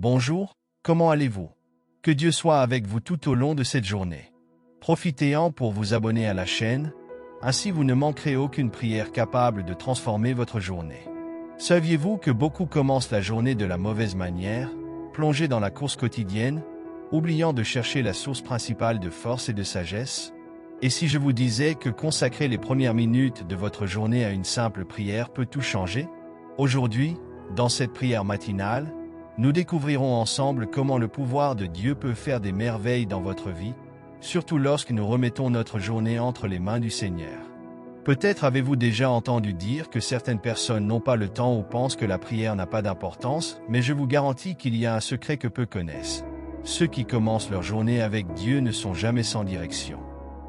Bonjour, comment allez-vous? Que Dieu soit avec vous tout au long de cette journée. Profitez-en pour vous abonner à la chaîne, ainsi vous ne manquerez aucune prière capable de transformer votre journée. Saviez-vous que beaucoup commencent la journée de la mauvaise manière, plongés dans la course quotidienne, oubliant de chercher la source principale de force et de sagesse? Et si je vous disais que consacrer les premières minutes de votre journée à une simple prière peut tout changer? Aujourd'hui, dans cette prière matinale, nous découvrirons ensemble comment le pouvoir de Dieu peut faire des merveilles dans votre vie, surtout lorsque nous remettons notre journée entre les mains du Seigneur. Peut-être avez-vous déjà entendu dire que certaines personnes n'ont pas le temps ou pensent que la prière n'a pas d'importance, mais je vous garantis qu'il y a un secret que peu connaissent. Ceux qui commencent leur journée avec Dieu ne sont jamais sans direction.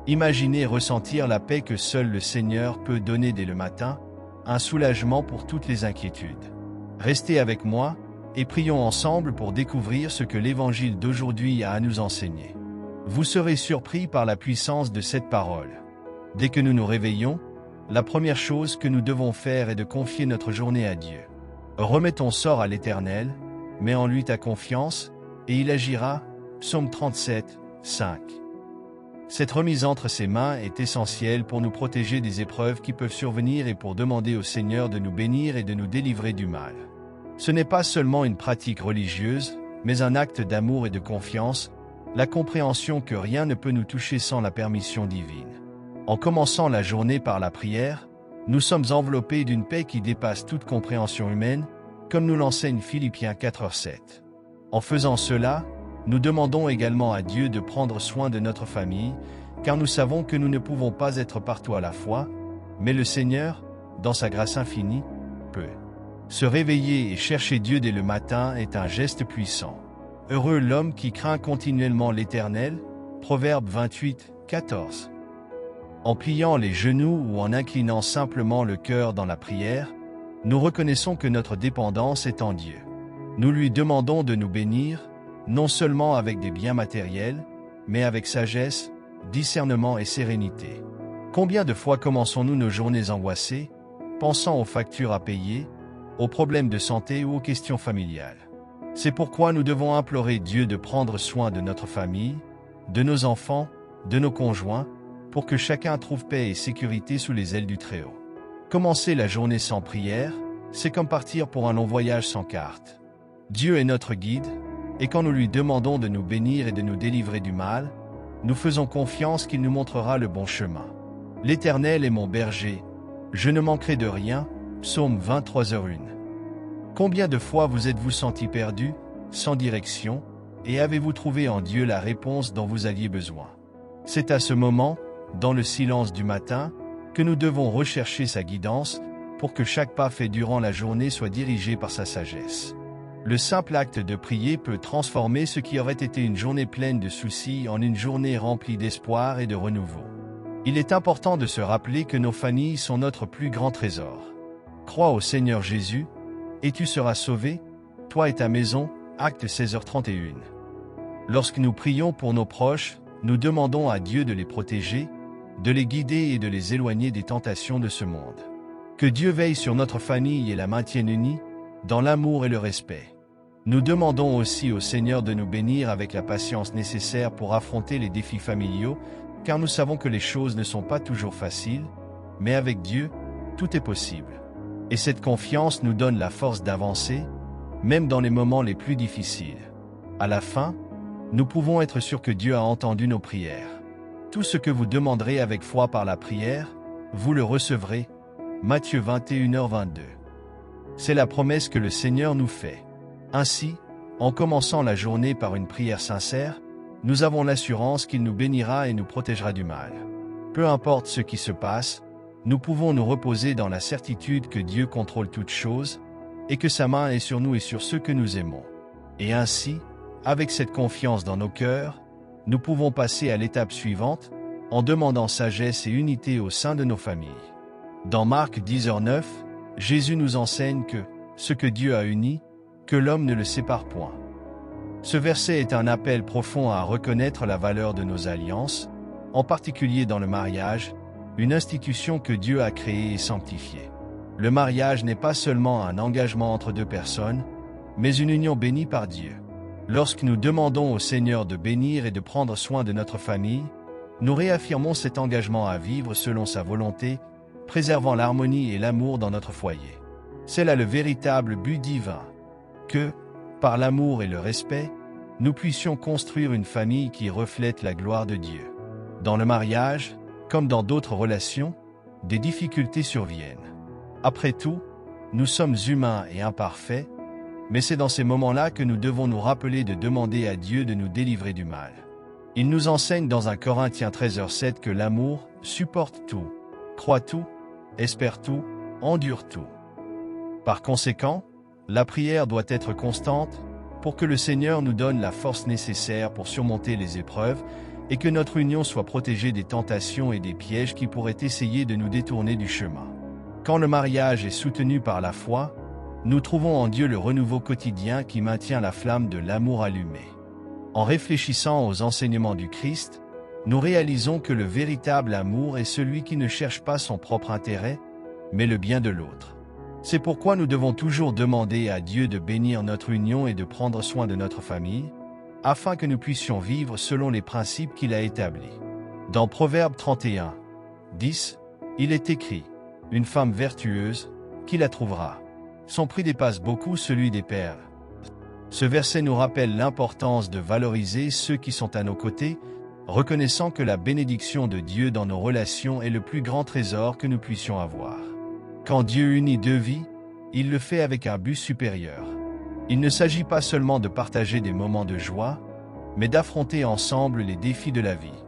Imaginez ressentir la paix que seul le Seigneur peut donner dès le matin, un soulagement pour toutes les inquiétudes. Restez avec moi, et prions ensemble pour découvrir ce que l'Évangile d'aujourd'hui a à nous enseigner. Vous serez surpris par la puissance de cette parole. Dès que nous nous réveillons, la première chose que nous devons faire est de confier notre journée à Dieu. Remets ton sort à l'Éternel, mets en lui ta confiance, et il agira. Psaume 37, 5. Cette remise entre ses mains est essentielle pour nous protéger des épreuves qui peuvent survenir et pour demander au Seigneur de nous bénir et de nous délivrer du mal. Ce n'est pas seulement une pratique religieuse, mais un acte d'amour et de confiance, la compréhension que rien ne peut nous toucher sans la permission divine. En commençant la journée par la prière, nous sommes enveloppés d'une paix qui dépasse toute compréhension humaine, comme nous l'enseigne Philippiens 4:7. En faisant cela, nous demandons également à Dieu de prendre soin de notre famille, car nous savons que nous ne pouvons pas être partout à la fois, mais le Seigneur, dans sa grâce infinie, peut. Se réveiller et chercher Dieu dès le matin est un geste puissant. Heureux l'homme qui craint continuellement l'Éternel, Proverbe 28, 14. En pliant les genoux ou en inclinant simplement le cœur dans la prière, nous reconnaissons que notre dépendance est en Dieu. Nous lui demandons de nous bénir, non seulement avec des biens matériels, mais avec sagesse, discernement et sérénité. Combien de fois commençons-nous nos journées angoissées, pensant aux factures à payer, aux problèmes de santé ou aux questions familiales? C'est pourquoi nous devons implorer Dieu de prendre soin de notre famille, de nos enfants, de nos conjoints, pour que chacun trouve paix et sécurité sous les ailes du Très-Haut. Commencer la journée sans prière, c'est comme partir pour un long voyage sans carte. Dieu est notre guide, et quand nous lui demandons de nous bénir et de nous délivrer du mal, nous faisons confiance qu'il nous montrera le bon chemin. L'Éternel est mon berger, je ne manquerai de rien. Psaume 23:1. Combien de fois vous êtes-vous senti perdu, sans direction, et avez-vous trouvé en Dieu la réponse dont vous aviez besoin? C'est à ce moment, dans le silence du matin, que nous devons rechercher sa guidance pour que chaque pas fait durant la journée soit dirigé par sa sagesse. Le simple acte de prier peut transformer ce qui aurait été une journée pleine de soucis en une journée remplie d'espoir et de renouveau. Il est important de se rappeler que nos familles sont notre plus grand trésor. Crois au Seigneur Jésus, et tu seras sauvé, toi et ta maison. Acte 16h31. Lorsque nous prions pour nos proches, nous demandons à Dieu de les protéger, de les guider et de les éloigner des tentations de ce monde. Que Dieu veille sur notre famille et la maintienne unie, dans l'amour et le respect. Nous demandons aussi au Seigneur de nous bénir avec la patience nécessaire pour affronter les défis familiaux, car nous savons que les choses ne sont pas toujours faciles, mais avec Dieu, tout est possible. Et cette confiance nous donne la force d'avancer, même dans les moments les plus difficiles. À la fin, nous pouvons être sûrs que Dieu a entendu nos prières. Tout ce que vous demanderez avec foi par la prière, vous le recevrez. Matthieu 21h22. C'est la promesse que le Seigneur nous fait. Ainsi, en commençant la journée par une prière sincère, nous avons l'assurance qu'il nous bénira et nous protégera du mal. Peu importe ce qui se passe, nous pouvons nous reposer dans la certitude que Dieu contrôle toutes choses, et que sa main est sur nous et sur ceux que nous aimons. Et ainsi, avec cette confiance dans nos cœurs, nous pouvons passer à l'étape suivante, en demandant sagesse et unité au sein de nos familles. Dans Marc 10h9, Jésus nous enseigne que « ce que Dieu a uni, que l'homme ne le sépare point ». Ce verset est un appel profond à reconnaître la valeur de nos alliances, en particulier dans le mariage, une institution que Dieu a créée et sanctifiée. Le mariage n'est pas seulement un engagement entre deux personnes, mais une union bénie par Dieu. Lorsque nous demandons au Seigneur de bénir et de prendre soin de notre famille, nous réaffirmons cet engagement à vivre selon sa volonté, préservant l'harmonie et l'amour dans notre foyer. C'est là le véritable but divin, que, par l'amour et le respect, nous puissions construire une famille qui reflète la gloire de Dieu. Dans le mariage, comme dans d'autres relations, des difficultés surviennent. Après tout, nous sommes humains et imparfaits, mais c'est dans ces moments-là que nous devons nous rappeler de demander à Dieu de nous délivrer du mal. Il nous enseigne dans 1 Corinthiens 13:7 que l'amour supporte tout, croit tout, espère tout, endure tout. Par conséquent, la prière doit être constante pour que le Seigneur nous donne la force nécessaire pour surmonter les épreuves et que notre union soit protégée des tentations et des pièges qui pourraient essayer de nous détourner du chemin. Quand le mariage est soutenu par la foi, nous trouvons en Dieu le renouveau quotidien qui maintient la flamme de l'amour allumée. En réfléchissant aux enseignements du Christ, nous réalisons que le véritable amour est celui qui ne cherche pas son propre intérêt, mais le bien de l'autre. C'est pourquoi nous devons toujours demander à Dieu de bénir notre union et de prendre soin de notre famille, afin que nous puissions vivre selon les principes qu'il a établis. Dans Proverbe 31:10, il est écrit « Une femme vertueuse, qui la trouvera ? Son prix dépasse beaucoup celui des perles. » Ce verset nous rappelle l'importance de valoriser ceux qui sont à nos côtés, reconnaissant que la bénédiction de Dieu dans nos relations est le plus grand trésor que nous puissions avoir. Quand Dieu unit deux vies, il le fait avec un but supérieur. Il ne s'agit pas seulement de partager des moments de joie, mais d'affronter ensemble les défis de la vie.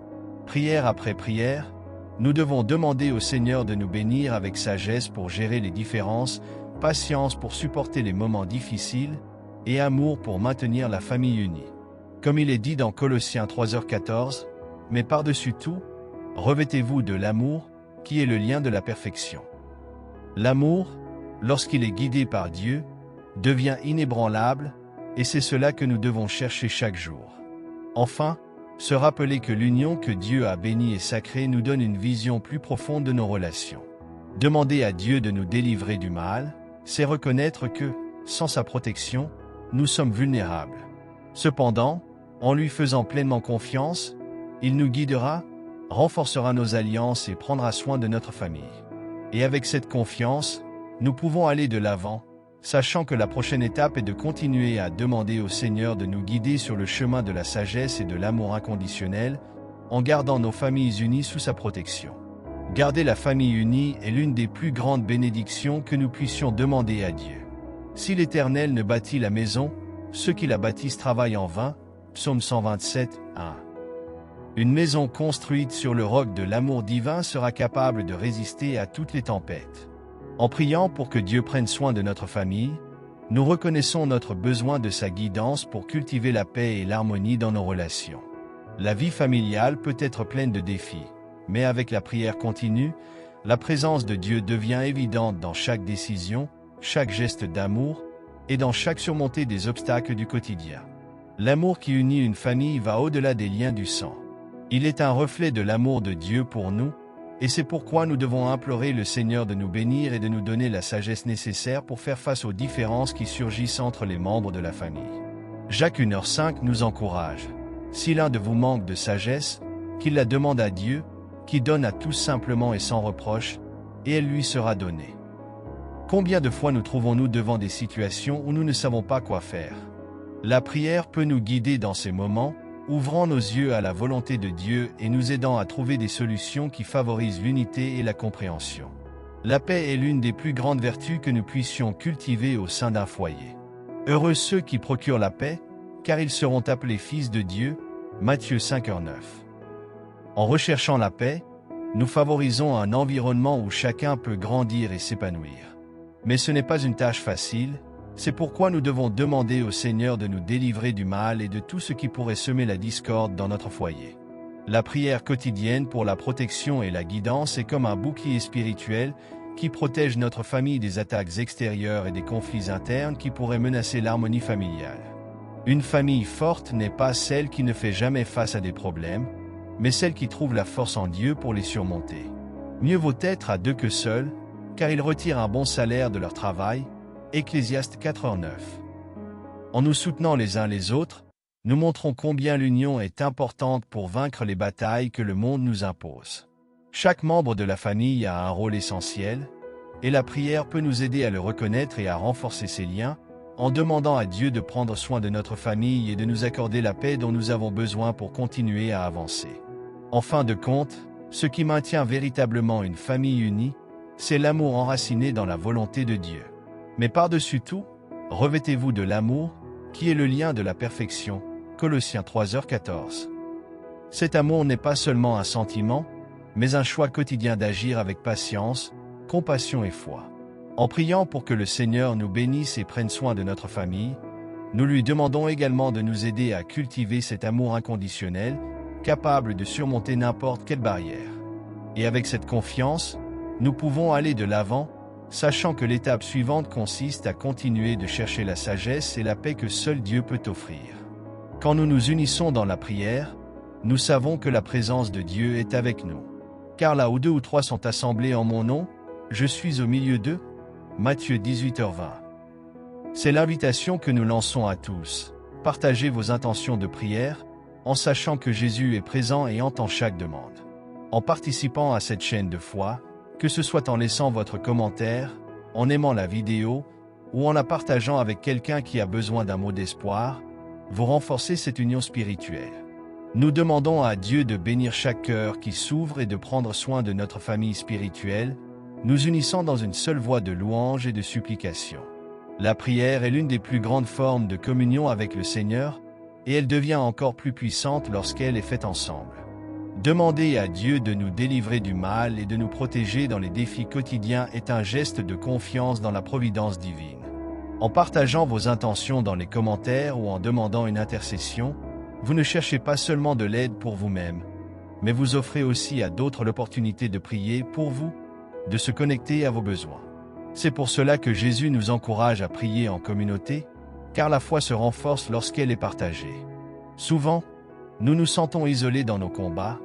Prière après prière, nous devons demander au Seigneur de nous bénir avec sagesse pour gérer les différences, patience pour supporter les moments difficiles, et amour pour maintenir la famille unie. Comme il est dit dans Colossiens 3:14, « Mais par-dessus tout, revêtez-vous de l'amour, qui est le lien de la perfection. » L'amour, lorsqu'il est guidé par Dieu, devient inébranlable, et c'est cela que nous devons chercher chaque jour. Enfin, se rappeler que l'union que Dieu a bénie et sacrée nous donne une vision plus profonde de nos relations. Demander à Dieu de nous délivrer du mal, c'est reconnaître que, sans sa protection, nous sommes vulnérables. Cependant, en lui faisant pleinement confiance, il nous guidera, renforcera nos alliances et prendra soin de notre famille. Et avec cette confiance, nous pouvons aller de l'avant, sachant que la prochaine étape est de continuer à demander au Seigneur de nous guider sur le chemin de la sagesse et de l'amour inconditionnel, en gardant nos familles unies sous sa protection. Garder la famille unie est l'une des plus grandes bénédictions que nous puissions demander à Dieu. Si l'Éternel ne bâtit la maison, ceux qui la bâtissent travaillent en vain. Psaume 127:1. Une maison construite sur le roc de l'amour divin sera capable de résister à toutes les tempêtes. En priant pour que Dieu prenne soin de notre famille, nous reconnaissons notre besoin de sa guidance pour cultiver la paix et l'harmonie dans nos relations. La vie familiale peut être pleine de défis, mais avec la prière continue, la présence de Dieu devient évidente dans chaque décision, chaque geste d'amour, et dans chaque surmontée des obstacles du quotidien. L'amour qui unit une famille va au-delà des liens du sang. Il est un reflet de l'amour de Dieu pour nous, et c'est pourquoi nous devons implorer le Seigneur de nous bénir et de nous donner la sagesse nécessaire pour faire face aux différences qui surgissent entre les membres de la famille. Jacques 1h5 nous encourage. Si l'un de vous manque de sagesse, qu'il la demande à Dieu, qui donne à tous simplement et sans reproche, et elle lui sera donnée. Combien de fois nous trouvons-nous devant des situations où nous ne savons pas quoi faire? La prière peut nous guider dans ces moments, ouvrant nos yeux à la volonté de Dieu et nous aidant à trouver des solutions qui favorisent l'unité et la compréhension. La paix est l'une des plus grandes vertus que nous puissions cultiver au sein d'un foyer. Heureux ceux qui procurent la paix, car ils seront appelés fils de Dieu. Matthieu 5:9. En recherchant la paix, nous favorisons un environnement où chacun peut grandir et s'épanouir. Mais ce n'est pas une tâche facile, c'est pourquoi nous devons demander au Seigneur de nous délivrer du mal et de tout ce qui pourrait semer la discorde dans notre foyer. La prière quotidienne pour la protection et la guidance est comme un bouclier spirituel qui protège notre famille des attaques extérieures et des conflits internes qui pourraient menacer l'harmonie familiale. Une famille forte n'est pas celle qui ne fait jamais face à des problèmes, mais celle qui trouve la force en Dieu pour les surmonter. Mieux vaut être à deux que seul, car ils retirent un bon salaire de leur travail. Ecclésiaste 4:9. En nous soutenant les uns les autres, nous montrons combien l'union est importante pour vaincre les batailles que le monde nous impose. Chaque membre de la famille a un rôle essentiel, et la prière peut nous aider à le reconnaître et à renforcer ces liens, en demandant à Dieu de prendre soin de notre famille et de nous accorder la paix dont nous avons besoin pour continuer à avancer. En fin de compte, ce qui maintient véritablement une famille unie, c'est l'amour enraciné dans la volonté de Dieu. Mais par-dessus tout, revêtez-vous de l'amour, qui est le lien de la perfection. Colossiens 3h14. Cet amour n'est pas seulement un sentiment, mais un choix quotidien d'agir avec patience, compassion et foi. En priant pour que le Seigneur nous bénisse et prenne soin de notre famille, nous lui demandons également de nous aider à cultiver cet amour inconditionnel, capable de surmonter n'importe quelle barrière. Et avec cette confiance, nous pouvons aller de l'avant, sachant que l'étape suivante consiste à continuer de chercher la sagesse et la paix que seul Dieu peut offrir. Quand nous nous unissons dans la prière, nous savons que la présence de Dieu est avec nous. Car là où 2 ou 3 sont assemblés en mon nom, je suis au milieu d'eux. Matthieu 18h20. C'est l'invitation que nous lançons à tous. Partagez vos intentions de prière, en sachant que Jésus est présent et entend chaque demande. En participant à cette chaîne de foi, que ce soit en laissant votre commentaire, en aimant la vidéo, ou en la partageant avec quelqu'un qui a besoin d'un mot d'espoir, vous renforcez cette union spirituelle. Nous demandons à Dieu de bénir chaque cœur qui s'ouvre et de prendre soin de notre famille spirituelle, nous unissant dans une seule voix de louange et de supplication. La prière est l'une des plus grandes formes de communion avec le Seigneur, et elle devient encore plus puissante lorsqu'elle est faite ensemble. Demander à Dieu de nous délivrer du mal et de nous protéger dans les défis quotidiens est un geste de confiance dans la providence divine. En partageant vos intentions dans les commentaires ou en demandant une intercession, vous ne cherchez pas seulement de l'aide pour vous-même, mais vous offrez aussi à d'autres l'opportunité de prier pour vous, de se connecter à vos besoins. C'est pour cela que Jésus nous encourage à prier en communauté, car la foi se renforce lorsqu'elle est partagée. Souvent, nous nous sentons isolés dans nos combats,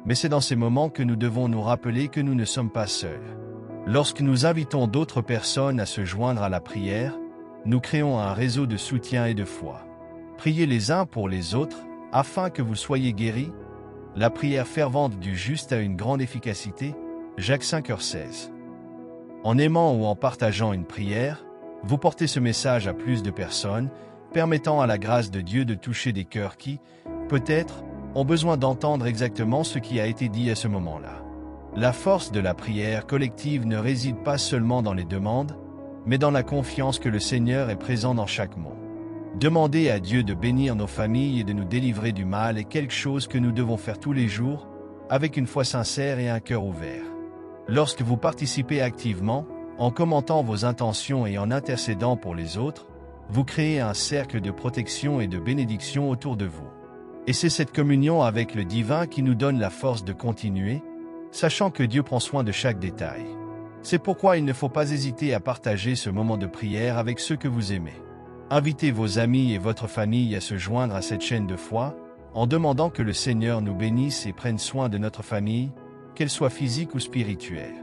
mais c'est dans ces moments que nous devons nous rappeler que nous ne sommes pas seuls. Lorsque nous invitons d'autres personnes à se joindre à la prière, nous créons un réseau de soutien et de foi. Priez les uns pour les autres, afin que vous soyez guéris. La prière fervente du juste a une grande efficacité. Jacques 5h16. En aimant ou en partageant une prière, vous portez ce message à plus de personnes, permettant à la grâce de Dieu de toucher des cœurs qui, peut-être, ont besoin d'entendre exactement ce qui a été dit à ce moment-là. La force de la prière collective ne réside pas seulement dans les demandes, mais dans la confiance que le Seigneur est présent dans chaque mot. Demander à Dieu de bénir nos familles et de nous délivrer du mal est quelque chose que nous devons faire tous les jours, avec une foi sincère et un cœur ouvert. Lorsque vous participez activement, en commentant vos intentions et en intercédant pour les autres, vous créez un cercle de protection et de bénédiction autour de vous. Et c'est cette communion avec le divin qui nous donne la force de continuer, sachant que Dieu prend soin de chaque détail. C'est pourquoi il ne faut pas hésiter à partager ce moment de prière avec ceux que vous aimez. Invitez vos amis et votre famille à se joindre à cette chaîne de foi, en demandant que le Seigneur nous bénisse et prenne soin de notre famille, qu'elle soit physique ou spirituelle.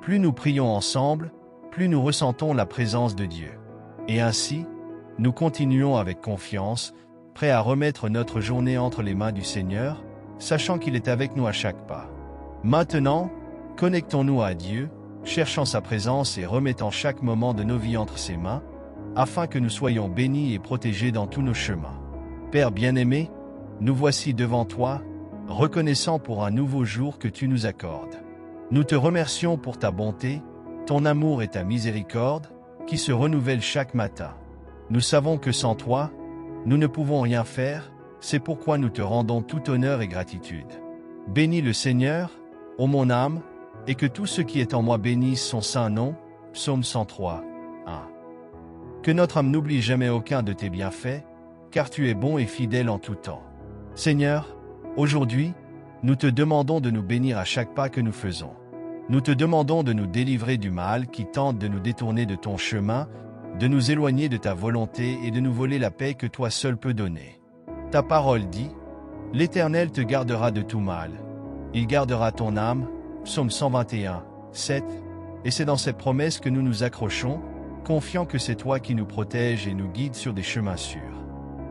Plus nous prions ensemble, plus nous ressentons la présence de Dieu. Et ainsi, nous continuons avec confiance, prêts à remettre notre journée entre les mains du Seigneur, sachant qu'il est avec nous à chaque pas. Maintenant, connectons-nous à Dieu, cherchant sa présence et remettant chaque moment de nos vies entre ses mains, afin que nous soyons bénis et protégés dans tous nos chemins. Père bien-aimé, nous voici devant toi, reconnaissant pour un nouveau jour que tu nous accordes. Nous te remercions pour ta bonté, ton amour et ta miséricorde, qui se renouvellent chaque matin. Nous savons que sans toi, nous ne pouvons rien faire, c'est pourquoi nous te rendons tout honneur et gratitude. Bénis le Seigneur, ô mon âme, et que tout ce qui est en moi bénisse son saint nom. Psaume 103, 1. Que notre âme n'oublie jamais aucun de tes bienfaits, car tu es bon et fidèle en tout temps. Seigneur, aujourd'hui, nous te demandons de nous bénir à chaque pas que nous faisons. Nous te demandons de nous délivrer du mal qui tente de nous détourner de ton chemin, de nous éloigner de ta volonté et de nous voler la paix que toi seul peux donner. Ta parole dit, « L'Éternel te gardera de tout mal. Il gardera ton âme. » Psaume 121, 7. Et c'est dans cette promesse que nous nous accrochons, confiant que c'est toi qui nous protèges et nous guides sur des chemins sûrs.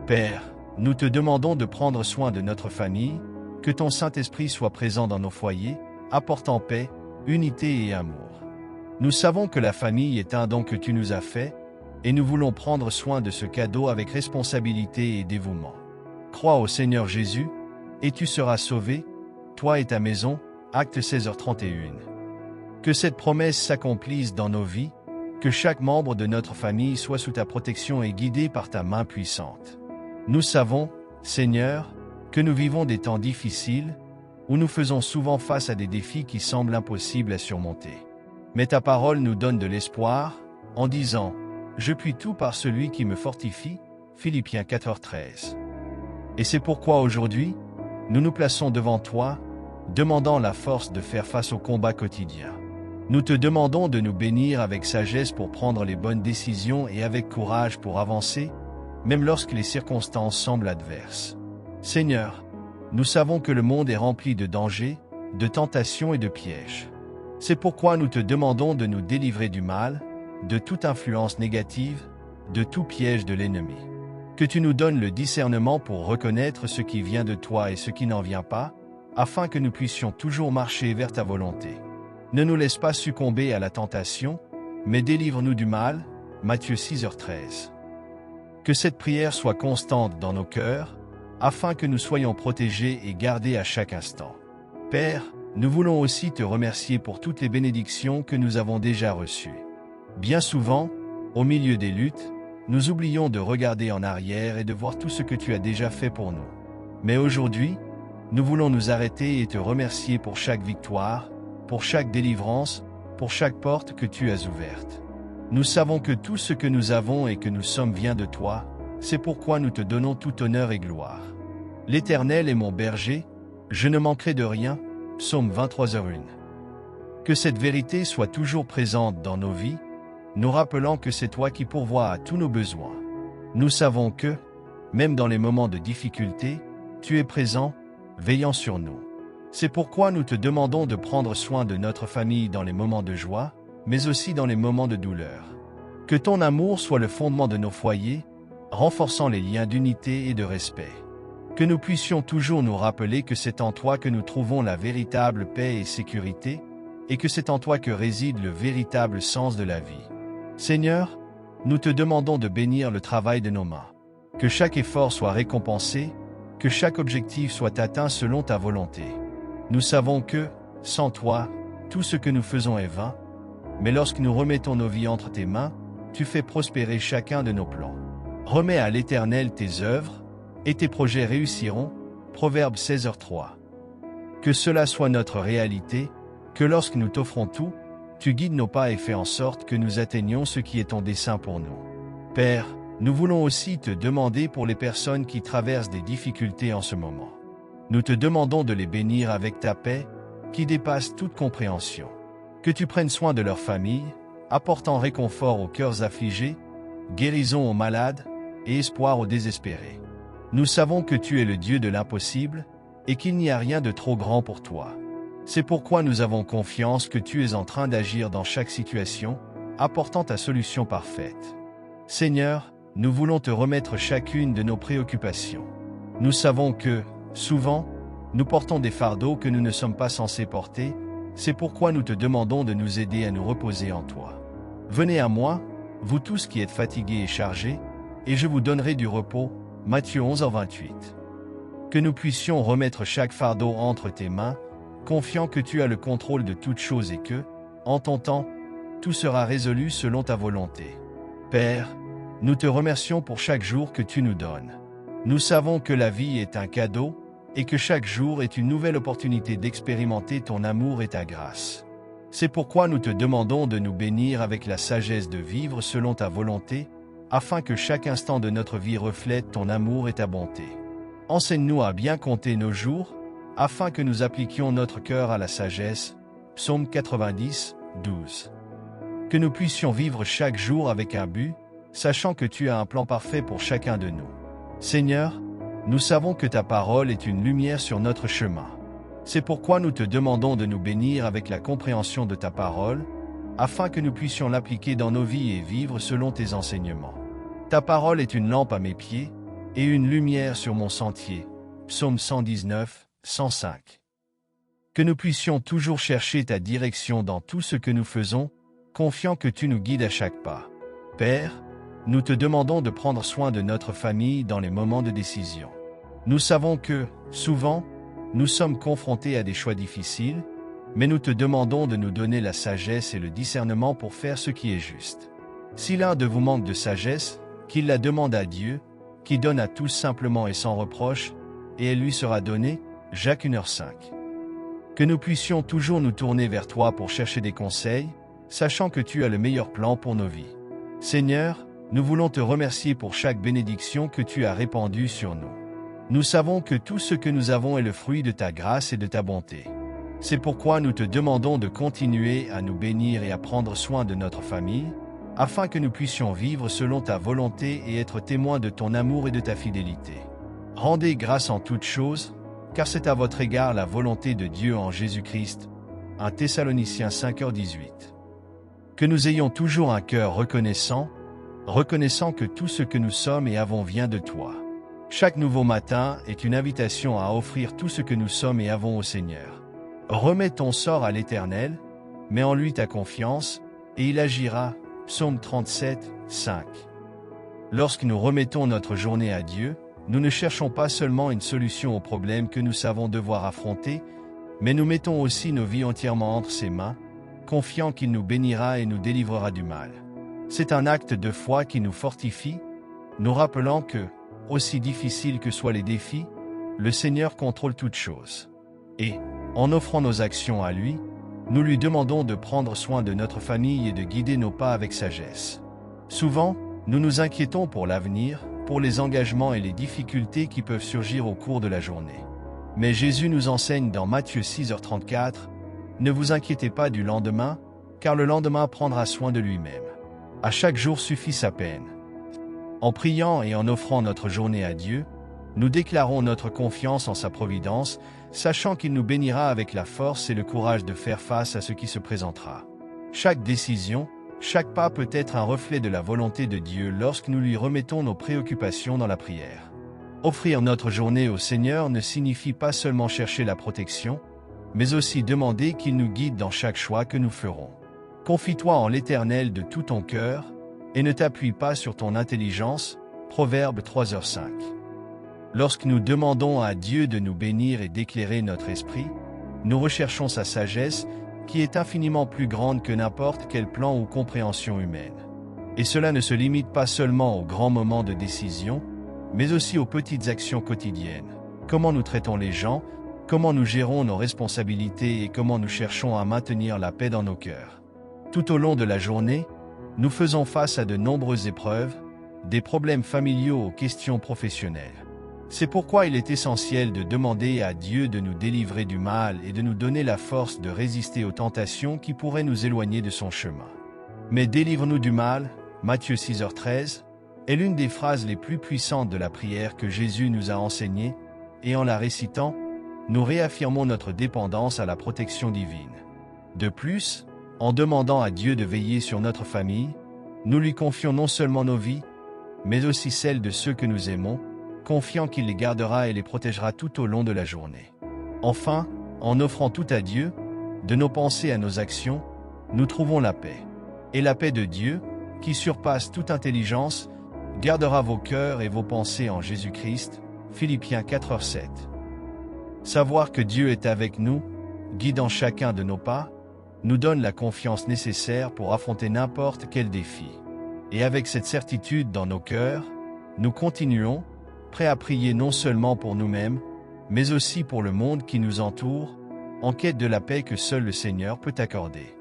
Père, nous te demandons de prendre soin de notre famille, que ton Saint-Esprit soit présent dans nos foyers, apportant paix, unité et amour. Nous savons que la famille est un don que tu nous as fait, et nous voulons prendre soin de ce cadeau avec responsabilité et dévouement. Crois au Seigneur Jésus, et tu seras sauvé, toi et ta maison. Acte 16h31. Que cette promesse s'accomplisse dans nos vies, que chaque membre de notre famille soit sous ta protection et guidé par ta main puissante. Nous savons, Seigneur, que nous vivons des temps difficiles, où nous faisons souvent face à des défis qui semblent impossibles à surmonter. Mais ta parole nous donne de l'espoir, en disant « Je puis tout par celui qui me fortifie » Philippiens 4h13. Et c'est pourquoi aujourd'hui, nous nous plaçons devant toi, demandant la force de faire face au combat quotidien. Nous te demandons de nous bénir avec sagesse pour prendre les bonnes décisions et avec courage pour avancer, même lorsque les circonstances semblent adverses. Seigneur, nous savons que le monde est rempli de dangers, de tentations et de pièges. C'est pourquoi nous te demandons de nous délivrer du mal, de toute influence négative, de tout piège de l'ennemi. Que tu nous donnes le discernement pour reconnaître ce qui vient de toi et ce qui n'en vient pas, afin que nous puissions toujours marcher vers ta volonté. Ne nous laisse pas succomber à la tentation, mais délivre-nous du mal. Matthieu 6h13. Que cette prière soit constante dans nos cœurs, afin que nous soyons protégés et gardés à chaque instant. Père, nous voulons aussi te remercier pour toutes les bénédictions que nous avons déjà reçues. Bien souvent, au milieu des luttes, nous oublions de regarder en arrière et de voir tout ce que tu as déjà fait pour nous. Mais aujourd'hui, nous voulons nous arrêter et te remercier pour chaque victoire, pour chaque délivrance, pour chaque porte que tu as ouverte. Nous savons que tout ce que nous avons et que nous sommes vient de toi, c'est pourquoi nous te donnons tout honneur et gloire. L'Éternel est mon berger, je ne manquerai de rien. Psaume 23h1. Que cette vérité soit toujours présente dans nos vies, nous rappelant que c'est toi qui pourvois à tous nos besoins. Nous savons que, même dans les moments de difficulté, tu es présent, veillant sur nous. C'est pourquoi nous te demandons de prendre soin de notre famille dans les moments de joie, mais aussi dans les moments de douleur. Que ton amour soit le fondement de nos foyers, renforçant les liens d'unité et de respect. Que nous puissions toujours nous rappeler que c'est en toi que nous trouvons la véritable paix et sécurité, et que c'est en toi que réside le véritable sens de la vie. Seigneur, nous te demandons de bénir le travail de nos mains. Que chaque effort soit récompensé, que chaque objectif soit atteint selon ta volonté. Nous savons que, sans toi, tout ce que nous faisons est vain, mais lorsque nous remettons nos vies entre tes mains, tu fais prospérer chacun de nos plans. Remets à l'Éternel tes œuvres, et tes projets réussiront. Proverbe 16h3. Que cela soit notre réalité, que lorsque nous t'offrons tout, tu guides nos pas et fais en sorte que nous atteignions ce qui est ton dessein pour nous. Père, nous voulons aussi te demander pour les personnes qui traversent des difficultés en ce moment. Nous te demandons de les bénir avec ta paix, qui dépasse toute compréhension. Que tu prennes soin de leur famille, apportant réconfort aux cœurs affligés, guérison aux malades et espoir aux désespérés. Nous savons que tu es le Dieu de l'impossible et qu'il n'y a rien de trop grand pour toi. C'est pourquoi nous avons confiance que tu es en train d'agir dans chaque situation, apportant ta solution parfaite. Seigneur, nous voulons te remettre chacune de nos préoccupations. Nous savons que, souvent, nous portons des fardeaux que nous ne sommes pas censés porter, c'est pourquoi nous te demandons de nous aider à nous reposer en toi. Venez à moi, vous tous qui êtes fatigués et chargés, et je vous donnerai du repos. Matthieu 11h28. Que nous puissions remettre chaque fardeau entre tes mains, confiant que tu as le contrôle de toutes choses et que, en ton temps, tout sera résolu selon ta volonté. Père, nous te remercions pour chaque jour que tu nous donnes. Nous savons que la vie est un cadeau et que chaque jour est une nouvelle opportunité d'expérimenter ton amour et ta grâce. C'est pourquoi nous te demandons de nous bénir avec la sagesse de vivre selon ta volonté, afin que chaque instant de notre vie reflète ton amour et ta bonté. Enseigne-nous à bien compter nos jours, afin que nous appliquions notre cœur à la sagesse. Psaume 90, 12. Que nous puissions vivre chaque jour avec un but, sachant que tu as un plan parfait pour chacun de nous. Seigneur, nous savons que ta parole est une lumière sur notre chemin. C'est pourquoi nous te demandons de nous bénir avec la compréhension de ta parole, afin que nous puissions l'appliquer dans nos vies et vivre selon tes enseignements. Ta parole est une lampe à mes pieds et une lumière sur mon sentier. Psaume 119, 105. Que nous puissions toujours chercher ta direction dans tout ce que nous faisons, confiant que tu nous guides à chaque pas. Père, nous te demandons de prendre soin de notre famille dans les moments de décision. Nous savons que, souvent, nous sommes confrontés à des choix difficiles, mais nous te demandons de nous donner la sagesse et le discernement pour faire ce qui est juste. Si l'un de vous manque de sagesse, qu'il la demande à Dieu, qui donne à tous simplement et sans reproche, et elle lui sera donnée. Jacques 1h5. Que nous puissions toujours nous tourner vers toi pour chercher des conseils, sachant que tu as le meilleur plan pour nos vies. Seigneur, nous voulons te remercier pour chaque bénédiction que tu as répandue sur nous. Nous savons que tout ce que nous avons est le fruit de ta grâce et de ta bonté. C'est pourquoi nous te demandons de continuer à nous bénir et à prendre soin de notre famille, afin que nous puissions vivre selon ta volonté et être témoins de ton amour et de ta fidélité. Rendez grâce en toutes choses, car c'est à votre égard la volonté de Dieu en Jésus-Christ. 1 Thessaloniciens 5h18. Que nous ayons toujours un cœur reconnaissant que tout ce que nous sommes et avons vient de toi. Chaque nouveau matin est une invitation à offrir tout ce que nous sommes et avons au Seigneur. Remets ton sort à l'Éternel, mets en lui ta confiance, et il agira. Psaume 37, 5. Lorsque nous remettons notre journée à Dieu, nous ne cherchons pas seulement une solution aux problèmes que nous savons devoir affronter, mais nous mettons aussi nos vies entièrement entre ses mains, confiant qu'il nous bénira et nous délivrera du mal. C'est un acte de foi qui nous fortifie, nous rappelant que, aussi difficiles que soient les défis, le Seigneur contrôle toutes choses. Et, en offrant nos actions à lui, nous lui demandons de prendre soin de notre famille et de guider nos pas avec sagesse. Souvent, nous nous inquiétons pour l'avenir, pour les engagements et les difficultés qui peuvent surgir au cours de la journée. Mais Jésus nous enseigne dans Matthieu 6h34, « Ne vous inquiétez pas du lendemain, car le lendemain prendra soin de lui-même. À chaque jour suffit sa peine. » En priant et en offrant notre journée à Dieu, nous déclarons notre confiance en sa providence, sachant qu'il nous bénira avec la force et le courage de faire face à ce qui se présentera. Chaque décision, chaque pas peut être un reflet de la volonté de Dieu lorsque nous lui remettons nos préoccupations dans la prière. Offrir notre journée au Seigneur ne signifie pas seulement chercher la protection, mais aussi demander qu'il nous guide dans chaque choix que nous ferons. Confie-toi en l'Éternel de tout ton cœur, et ne t'appuie pas sur ton intelligence. Proverbe 3h5. Lorsque nous demandons à Dieu de nous bénir et d'éclairer notre esprit, nous recherchons sa sagesse, qui est infiniment plus grande que n'importe quel plan ou compréhension humaine. Et cela ne se limite pas seulement aux grands moments de décision, mais aussi aux petites actions quotidiennes. Comment nous traitons les gens, comment nous gérons nos responsabilités et comment nous cherchons à maintenir la paix dans nos cœurs. Tout au long de la journée, nous faisons face à de nombreuses épreuves, des problèmes familiaux aux questions professionnelles. C'est pourquoi il est essentiel de demander à Dieu de nous délivrer du mal et de nous donner la force de résister aux tentations qui pourraient nous éloigner de son chemin. Mais délivre-nous du mal, Matthieu 6h13, est l'une des phrases les plus puissantes de la prière que Jésus nous a enseignée, et en la récitant, nous réaffirmons notre dépendance à la protection divine. De plus, en demandant à Dieu de veiller sur notre famille, nous lui confions non seulement nos vies, mais aussi celles de ceux que nous aimons, confiant qu'il les gardera et les protégera tout au long de la journée. Enfin, en offrant tout à Dieu, de nos pensées à nos actions, nous trouvons la paix. Et la paix de Dieu, qui surpasse toute intelligence, gardera vos cœurs et vos pensées en Jésus-Christ. Philippiens 4h7. Savoir que Dieu est avec nous, guidant chacun de nos pas, nous donne la confiance nécessaire pour affronter n'importe quel défi. Et avec cette certitude dans nos cœurs, nous continuons, prêts à prier non seulement pour nous-mêmes, mais aussi pour le monde qui nous entoure, en quête de la paix que seul le Seigneur peut accorder.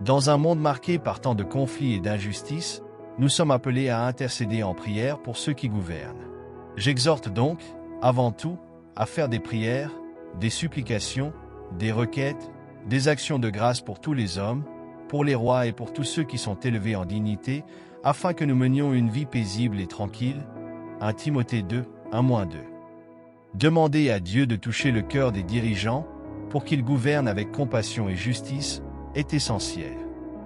Dans un monde marqué par tant de conflits et d'injustices, nous sommes appelés à intercéder en prière pour ceux qui gouvernent. J'exhorte donc, avant tout, à faire des prières, des supplications, des requêtes, des actions de grâce pour tous les hommes, pour les rois et pour tous ceux qui sont élevés en dignité, afin que nous menions une vie paisible et tranquille. 1 Timothée 2, 1-2. Demandez à Dieu de toucher le cœur des dirigeants, pour qu'ils gouvernent avec compassion et justice, est essentiel.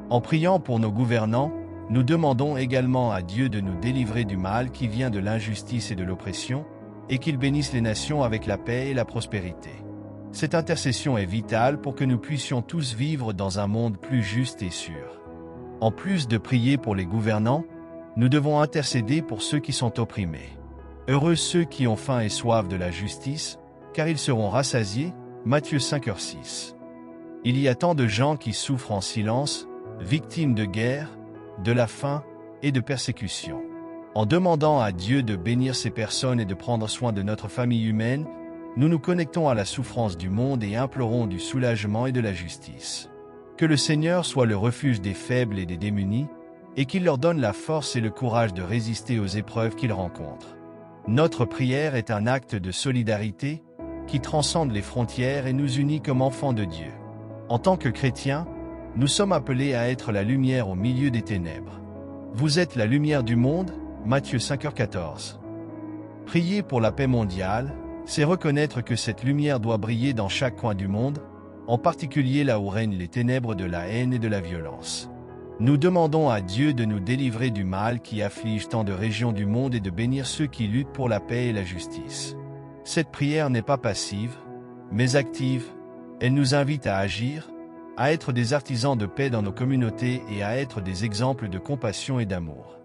En priant pour nos gouvernants, nous demandons également à Dieu de nous délivrer du mal qui vient de l'injustice et de l'oppression, et qu'il bénisse les nations avec la paix et la prospérité. Cette intercession est vitale pour que nous puissions tous vivre dans un monde plus juste et sûr. En plus de prier pour les gouvernants, nous devons intercéder pour ceux qui sont opprimés. Heureux ceux qui ont faim et soif de la justice, car ils seront rassasiés. Matthieu 5,6. Il y a tant de gens qui souffrent en silence, victimes de guerre, de la faim et de persécutions. En demandant à Dieu de bénir ces personnes et de prendre soin de notre famille humaine, nous nous connectons à la souffrance du monde et implorons du soulagement et de la justice. Que le Seigneur soit le refuge des faibles et des démunis, et qu'il leur donne la force et le courage de résister aux épreuves qu'ils rencontrent. Notre prière est un acte de solidarité qui transcende les frontières et nous unit comme enfants de Dieu. En tant que chrétiens, nous sommes appelés à être la lumière au milieu des ténèbres. Vous êtes la lumière du monde, Matthieu 5,14. Prier pour la paix mondiale, c'est reconnaître que cette lumière doit briller dans chaque coin du monde, en particulier là où règnent les ténèbres de la haine et de la violence. Nous demandons à Dieu de nous délivrer du mal qui afflige tant de régions du monde et de bénir ceux qui luttent pour la paix et la justice. Cette prière n'est pas passive, mais active. Elle nous invite à agir, à être des artisans de paix dans nos communautés et à être des exemples de compassion et d'amour.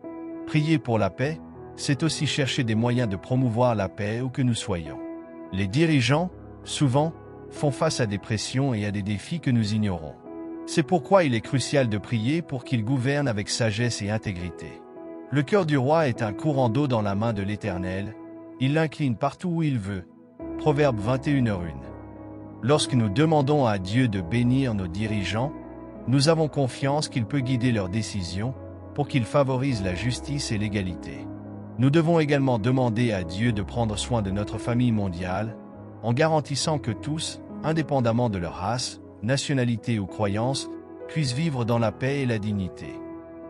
Prier pour la paix, c'est aussi chercher des moyens de promouvoir la paix où que nous soyons. Les dirigeants, souvent, font face à des pressions et à des défis que nous ignorons. C'est pourquoi il est crucial de prier pour qu'ils gouvernent avec sagesse et intégrité. Le cœur du roi est un courant d'eau dans la main de l'Éternel, il l'incline partout où il veut. Proverbe 21h1. Lorsque nous demandons à Dieu de bénir nos dirigeants, nous avons confiance qu'il peut guider leurs décisions pour qu'ils favorisent la justice et l'égalité. Nous devons également demander à Dieu de prendre soin de notre famille mondiale, en garantissant que tous, indépendamment de leur race, nationalité ou croyance, puissent vivre dans la paix et la dignité.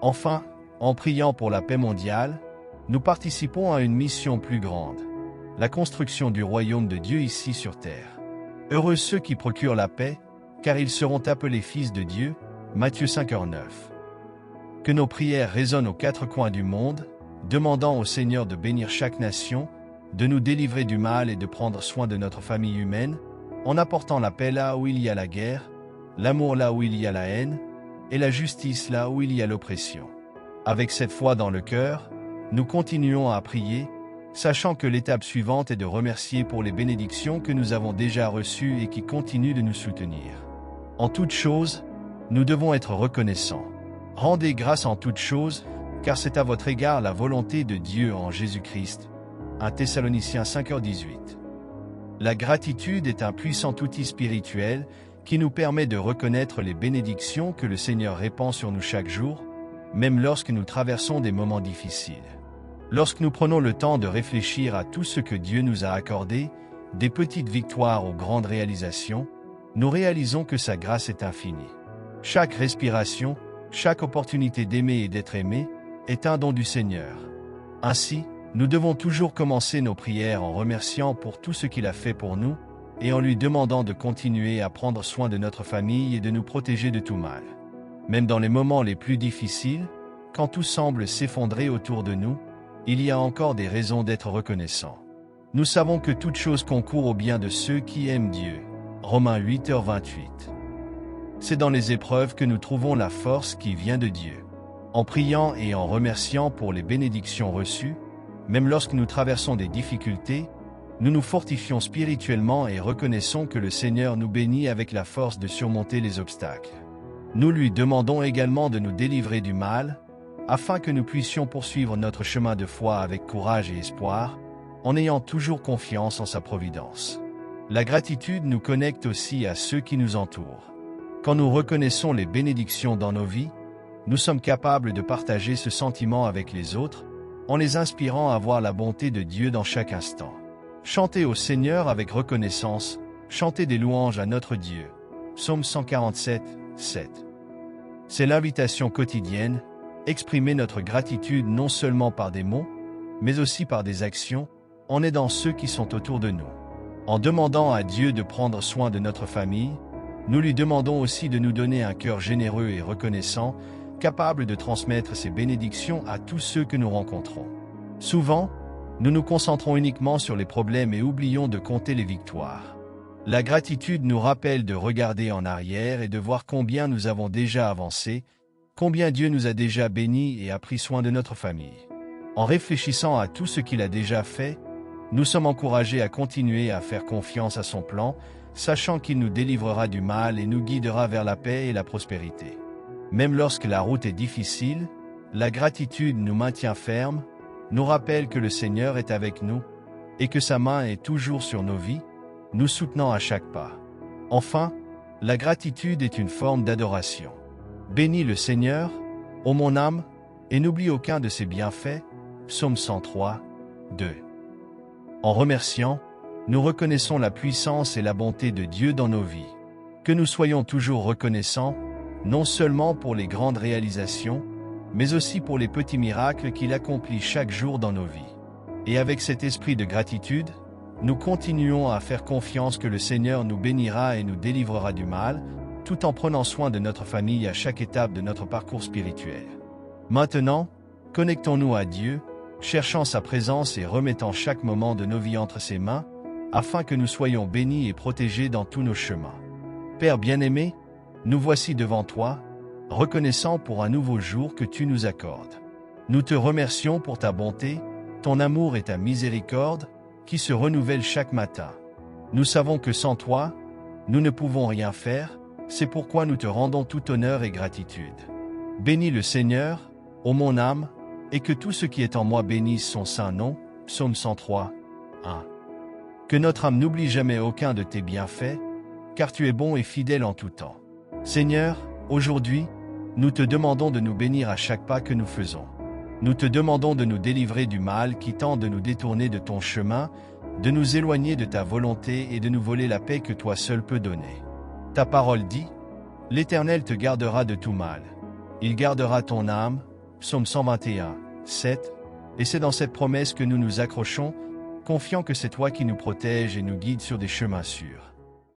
Enfin, en priant pour la paix mondiale, nous participons à une mission plus grande, la construction du royaume de Dieu ici sur terre. Heureux ceux qui procurent la paix, car ils seront appelés fils de Dieu. Matthieu 5,9. Que nos prières résonnent aux quatre coins du monde, demandant au Seigneur de bénir chaque nation, de nous délivrer du mal et de prendre soin de notre famille humaine, en apportant la paix là où il y a la guerre, l'amour là où il y a la haine, et la justice là où il y a l'oppression. Avec cette foi dans le cœur, nous continuons à prier, sachant que l'étape suivante est de remercier pour les bénédictions que nous avons déjà reçues et qui continuent de nous soutenir. En toutes choses, nous devons être reconnaissants. Rendez grâce en toutes choses, car c'est à votre égard la volonté de Dieu en Jésus-Christ. 1 Thessaloniciens 5h18. La gratitude est un puissant outil spirituel qui nous permet de reconnaître les bénédictions que le Seigneur répand sur nous chaque jour, même lorsque nous traversons des moments difficiles. Lorsque nous prenons le temps de réfléchir à tout ce que Dieu nous a accordé, des petites victoires aux grandes réalisations, nous réalisons que sa grâce est infinie. Chaque respiration, chaque opportunité d'aimer et d'être aimé, est un don du Seigneur. Ainsi, nous devons toujours commencer nos prières en remerciant pour tout ce qu'il a fait pour nous et en lui demandant de continuer à prendre soin de notre famille et de nous protéger de tout mal. Même dans les moments les plus difficiles, quand tout semble s'effondrer autour de nous, il y a encore des raisons d'être reconnaissants. Nous savons que toute chose concourt au bien de ceux qui aiment Dieu. Romains 8h28. C'est dans les épreuves que nous trouvons la force qui vient de Dieu. En priant et en remerciant pour les bénédictions reçues, même lorsque nous traversons des difficultés, nous nous fortifions spirituellement et reconnaissons que le Seigneur nous bénit avec la force de surmonter les obstacles. Nous lui demandons également de nous délivrer du mal, afin que nous puissions poursuivre notre chemin de foi avec courage et espoir, en ayant toujours confiance en sa providence. La gratitude nous connecte aussi à ceux qui nous entourent. Quand nous reconnaissons les bénédictions dans nos vies, nous sommes capables de partager ce sentiment avec les autres, en les inspirant à voir la bonté de Dieu dans chaque instant. Chantez au Seigneur avec reconnaissance, chantez des louanges à notre Dieu. Psaume 147, 7. C'est l'invitation quotidienne, exprimer notre gratitude non seulement par des mots, mais aussi par des actions, en aidant ceux qui sont autour de nous. En demandant à Dieu de prendre soin de notre famille, nous lui demandons aussi de nous donner un cœur généreux et reconnaissant, capable de transmettre ces bénédictions à tous ceux que nous rencontrons. Souvent, nous nous concentrons uniquement sur les problèmes et oublions de compter les victoires. La gratitude nous rappelle de regarder en arrière et de voir combien nous avons déjà avancé, combien Dieu nous a déjà bénis et a pris soin de notre famille. En réfléchissant à tout ce qu'il a déjà fait, nous sommes encouragés à continuer à faire confiance à son plan, sachant qu'il nous délivrera du mal et nous guidera vers la paix et la prospérité. Même lorsque la route est difficile, la gratitude nous maintient fermes, nous rappelle que le Seigneur est avec nous et que sa main est toujours sur nos vies, nous soutenant à chaque pas. Enfin, la gratitude est une forme d'adoration. Bénis le Seigneur, ô mon âme, et n'oublie aucun de ses bienfaits. Psaume 103, 2. En remerciant, nous reconnaissons la puissance et la bonté de Dieu dans nos vies. Que nous soyons toujours reconnaissants, non seulement pour les grandes réalisations, mais aussi pour les petits miracles qu'il accomplit chaque jour dans nos vies. Et avec cet esprit de gratitude, nous continuons à faire confiance que le Seigneur nous bénira et nous délivrera du mal, tout en prenant soin de notre famille à chaque étape de notre parcours spirituel. Maintenant, connectons-nous à Dieu, cherchant sa présence et remettant chaque moment de nos vies entre ses mains, afin que nous soyons bénis et protégés dans tous nos chemins. Père bien-aimé, nous voici devant toi, reconnaissants pour un nouveau jour que tu nous accordes. Nous te remercions pour ta bonté, ton amour et ta miséricorde, qui se renouvellent chaque matin. Nous savons que sans toi, nous ne pouvons rien faire, c'est pourquoi nous te rendons tout honneur et gratitude. Bénis le Seigneur, ô mon âme, et que tout ce qui est en moi bénisse son saint nom. Psaume 103, 1. Que notre âme n'oublie jamais aucun de tes bienfaits, car tu es bon et fidèle en tout temps. Seigneur, aujourd'hui, nous te demandons de nous bénir à chaque pas que nous faisons. Nous te demandons de nous délivrer du mal qui tente de nous détourner de ton chemin, de nous éloigner de ta volonté et de nous voler la paix que toi seul peux donner. Ta parole dit, « L'Éternel te gardera de tout mal. Il gardera ton âme. » Psaume 121, 7. Et c'est dans cette promesse que nous nous accrochons, confiant que c'est toi qui nous protèges et nous guides sur des chemins sûrs.